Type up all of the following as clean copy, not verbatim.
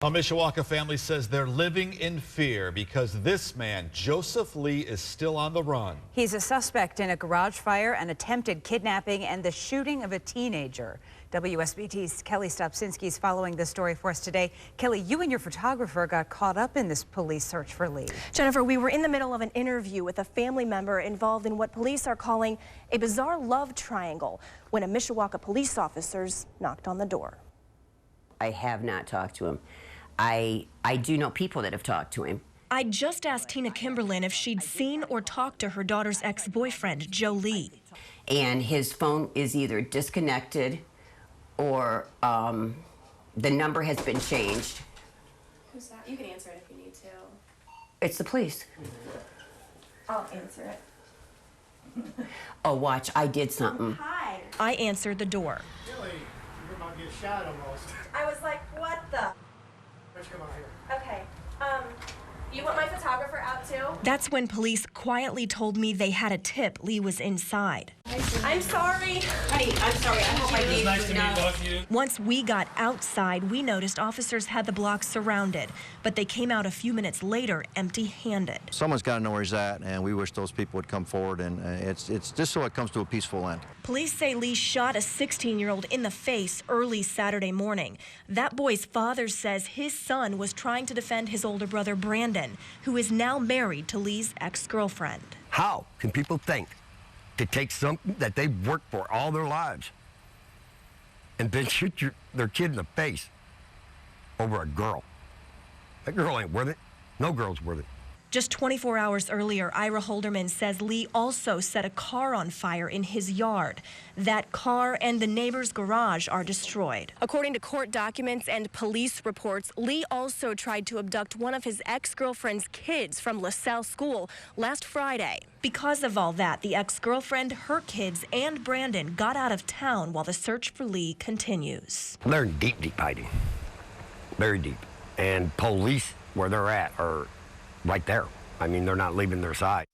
A Mishawaka family says they're living in fear because this man, Joseph Lee, is still on the run. He's a suspect in a garage fire, an attempted kidnapping, and the shooting of a teenager. WSBT's Kelly Stopsinski is following this story for us today. Kelly, you and your photographer got caught up in this police search for Lee. Jennifer, we were in the middle of an interview with a family member involved in what police are calling a bizarre love triangle when a Mishawaka police officers knocked on the door. I have not talked to him. I do know people that have talked to him. I just asked Tina Kimberlin if she'd seen or talked to her daughter's ex-boyfriend, Joe Lee. And his phone is either disconnected or the number has been changed. Who's that? You can answer it if you need to. It's the police. I'll answer it. Oh, watch, I did something. Hi. I answered the door. Really, you're about to get shot almost. I was like, what the? Let's come out here. Okay. You want my photographer out too? That's when police quietly told me they had a tip Lee was inside. I'm sorry. Honey, I'm sorry. I hope I gave Nice to you meet enough. both of you. Once we got outside, we noticed officers had the block surrounded, but they came out a few minutes later empty-handed. Someone's got to know where he's at, and we wish those people would come forward, and it's just so it comes to a peaceful end. Police say Lee shot a 16-year-old in the face early Saturday morning. That boy's father says his son was trying to defend his older brother, Brandon, who is now married to Lee's ex-girlfriend. How can people think to take something that they've worked for all their lives and then shoot their kid in the face over a girl? That girl ain't worth it. No girl's worth it. Just 24 hours earlier, Ira Holderman says Lee also set a car on fire in his yard. That car and the neighbor's garage are destroyed. According to court documents and police reports, Lee also tried to abduct one of his ex-girlfriend's kids from LaSalle School last Friday. Because of all that, the ex-girlfriend, her kids, and Brandon got out of town while the search for Lee continues. They're in deep, deep hiding. Very deep. And police, where they're at, are right there. I mean, they're not leaving their side.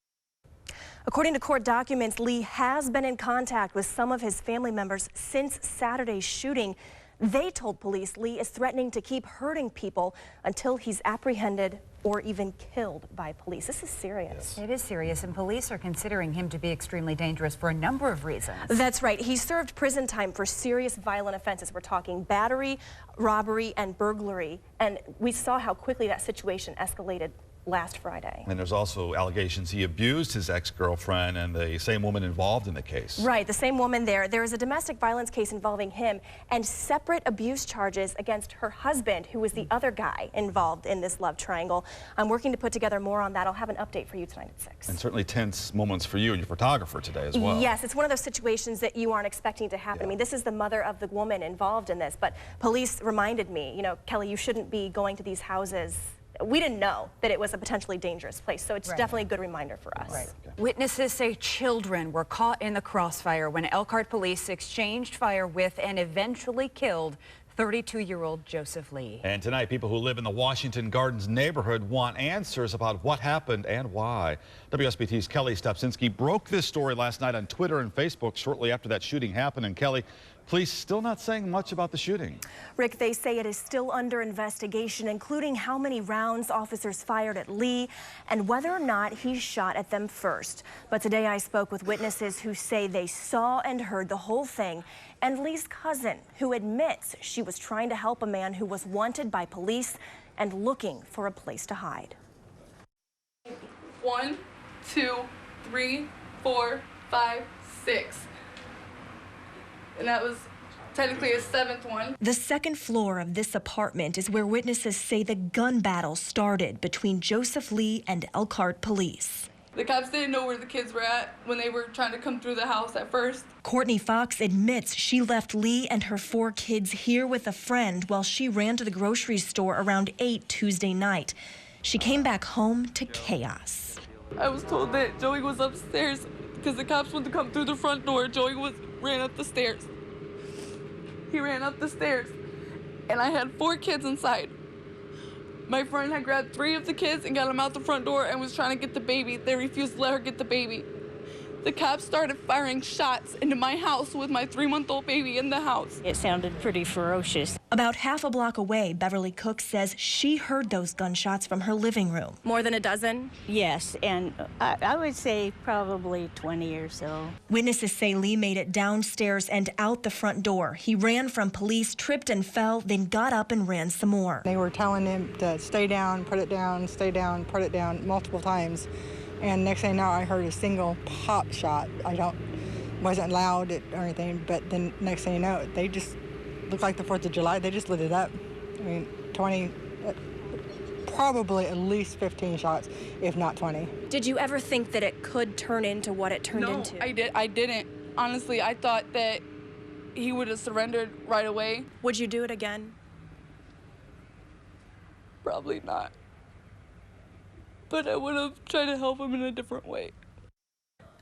According to court documents, Lee has been in contact with some of his family members since Saturday's shooting. They told police Lee is threatening to keep hurting people until he's apprehended or even killed by police. This is serious. It is serious, and police are considering him to be extremely dangerous for a number of reasons. That's right. He served prison time for serious violent offenses. We're talking battery, robbery, and burglary. And we saw how quickly that situation escalated last Friday. And there's also allegations he abused his ex-girlfriend and the same woman involved in the case. Right, the same woman there. There is a domestic violence case involving him and separate abuse charges against her husband, who was the other guy involved in this love triangle. I'm working to put together more on that. I'll have an update for you tonight at 6. And certainly tense moments for you and your photographer today as well. Yes, it's one of those situations that you aren't expecting to happen. Yeah. I mean, this is the mother of the woman involved in this, but police reminded me, you know, Kelly, you shouldn't be going to these houses. We didn't know that it was a potentially dangerous place, so it's definitely a good reminder for us. Right. Okay. Witnesses say children were caught in the crossfire when Elkhart police exchanged fire with and eventually killed 32-year-old Joseph Lee. And tonight, people who live in the Washington Gardens neighborhood want answers about what happened and why. WSBT's Kelly Stopsinski broke this story last night on Twitter and Facebook shortly after that shooting happened. And Kelly, police still not saying much about the shooting. Rick, they say it is still under investigation, including how many rounds officers fired at Lee and whether or not he shot at them first. But today I spoke with witnesses who say they saw and heard the whole thing, and Lee's cousin, who admits she was trying to help a man who was wanted by police and looking for a place to hide. 1, 2, 3, 4, 5, 6. And that was technically a 7th one. The second floor of this apartment is where witnesses say the gun battle started between Joseph Lee and Elkhart police. The cops didn't know where the kids were at when they were trying to come through the house at first. Courtney Fox admits she left Lee and her 4 kids here with a friend while she ran to the grocery store around 8 Tuesday night. She came back home to chaos. I was told that Joey was upstairs because the cops wanted to come through the front door. Joey ran up the stairs. He ran up the stairs, and I had 4 kids inside. My friend had grabbed 3 of the kids and got them out the front door and was trying to get the baby. They refused to let her get the baby. the cops started firing shots into my house with my 3-month-old baby in the house. It sounded pretty ferocious. About half a block away, Beverly Cook says she heard those gunshots from her living room. More than a dozen? Yes, and I would say probably 20 or so. Witnesses say Lee made it downstairs and out the front door. He ran from police, tripped and fell, then got up and ran some more. They were telling him to stay down, put it down, stay down, put it down multiple times. And next thing I know, I heard a single pop shot. Wasn't loud or anything, but then next thing you know, they just looked like the 4th of July. They just lit it up. I mean, 20, probably at least 15 shots, if not 20. Did you ever think that it could turn into what it turned into? No, I didn't. Honestly, I thought that he would have surrendered right away. Would you do it again? Probably not. But I would have tried to help him in a different way.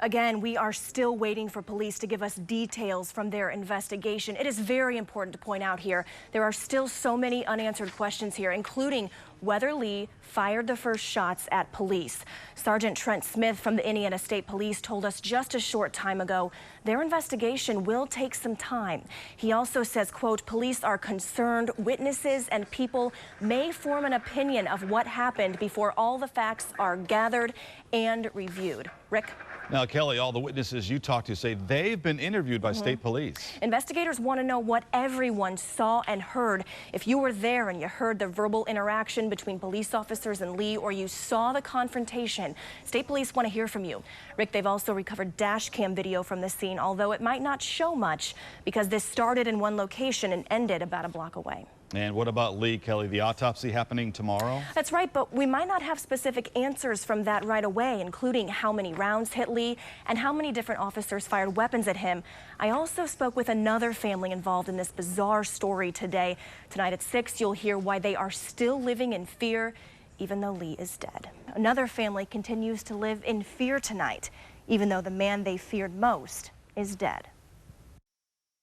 Again, we are still waiting for police to give us details from their investigation. It is very important to point out here, there are still so many unanswered questions here, including whether Lee fired the first shots at police. Sergeant Trent Smith from the Indiana State Police told us just a short time ago their investigation will take some time. He also says, quote, police are concerned witnesses and people may form an opinion of what happened before all the facts are gathered and reviewed. Rick? Now, Kelly, all the witnesses you talked to say they've been interviewed by state police. Investigators want to know what everyone saw and heard. If you were there and you heard the verbal interaction between police officers and Lee, or you saw the confrontation, state police want to hear from you. Rick, they've also recovered dash cam video from the scene, although it might not show much because this started in one location and ended about a block away. And what about Lee, Kelly? The autopsy happening tomorrow? That's right, but we might not have specific answers from that right away, including how many rounds hit Lee and how many different officers fired weapons at him. I also spoke with another family involved in this bizarre story today. Tonight at 6, you'll hear why they are still living in fear, even though Lee is dead. Another family continues to live in fear tonight, even though the man they feared most is dead.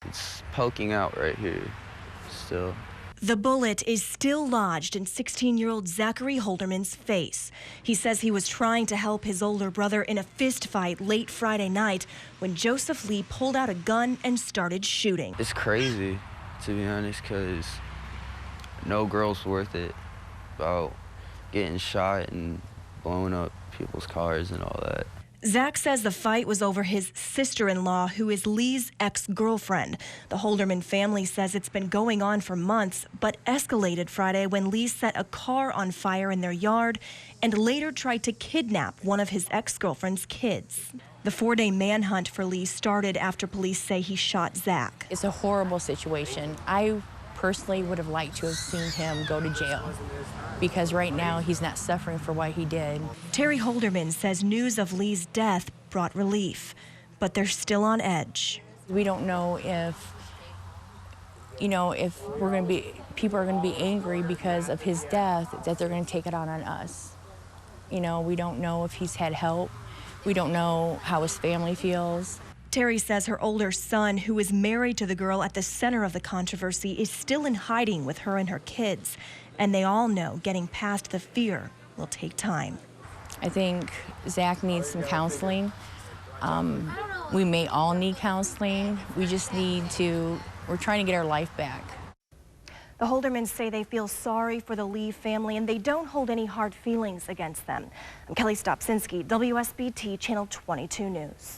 It's poking out right here still. The bullet is still lodged in 16-year-old Zachary Holderman's face. He says he was trying to help his older brother in a fist fight late Friday night when Joseph Lee pulled out a gun and started shooting. It's crazy, to be honest, because no girl's worth it about getting shot and blowing up people's cars and all that. Zach says the fight was over his sister-in-law, who is Lee's ex-girlfriend. The Holderman family says it's been going on for months, but escalated Friday when Lee set a car on fire in their yard and later tried to kidnap one of his ex-girlfriend's kids. The 4-day manhunt for Lee started after police say he shot Zach. It's a horrible situation. I personally would have liked to have seen him go to jail, because right now he's not suffering for what he did. Terry Holderman says news of Lee's death brought relief, but they're still on edge. We don't know if, if people are going to be angry because of his death, that they're going to take it on us. We don't know if he's had help. We don't know how his family feels. Terry says her older son, who is married to the girl at the center of the controversy, is still in hiding with her and her kids. And they all know getting past the fear will take time. I think Zach needs some counseling. We may all need counseling. We just we're trying to get our life back. The Holdermans say they feel sorry for the Lee family and they don't hold any hard feelings against them. I'm Kelly Stopsinski, WSBT Channel 22 News.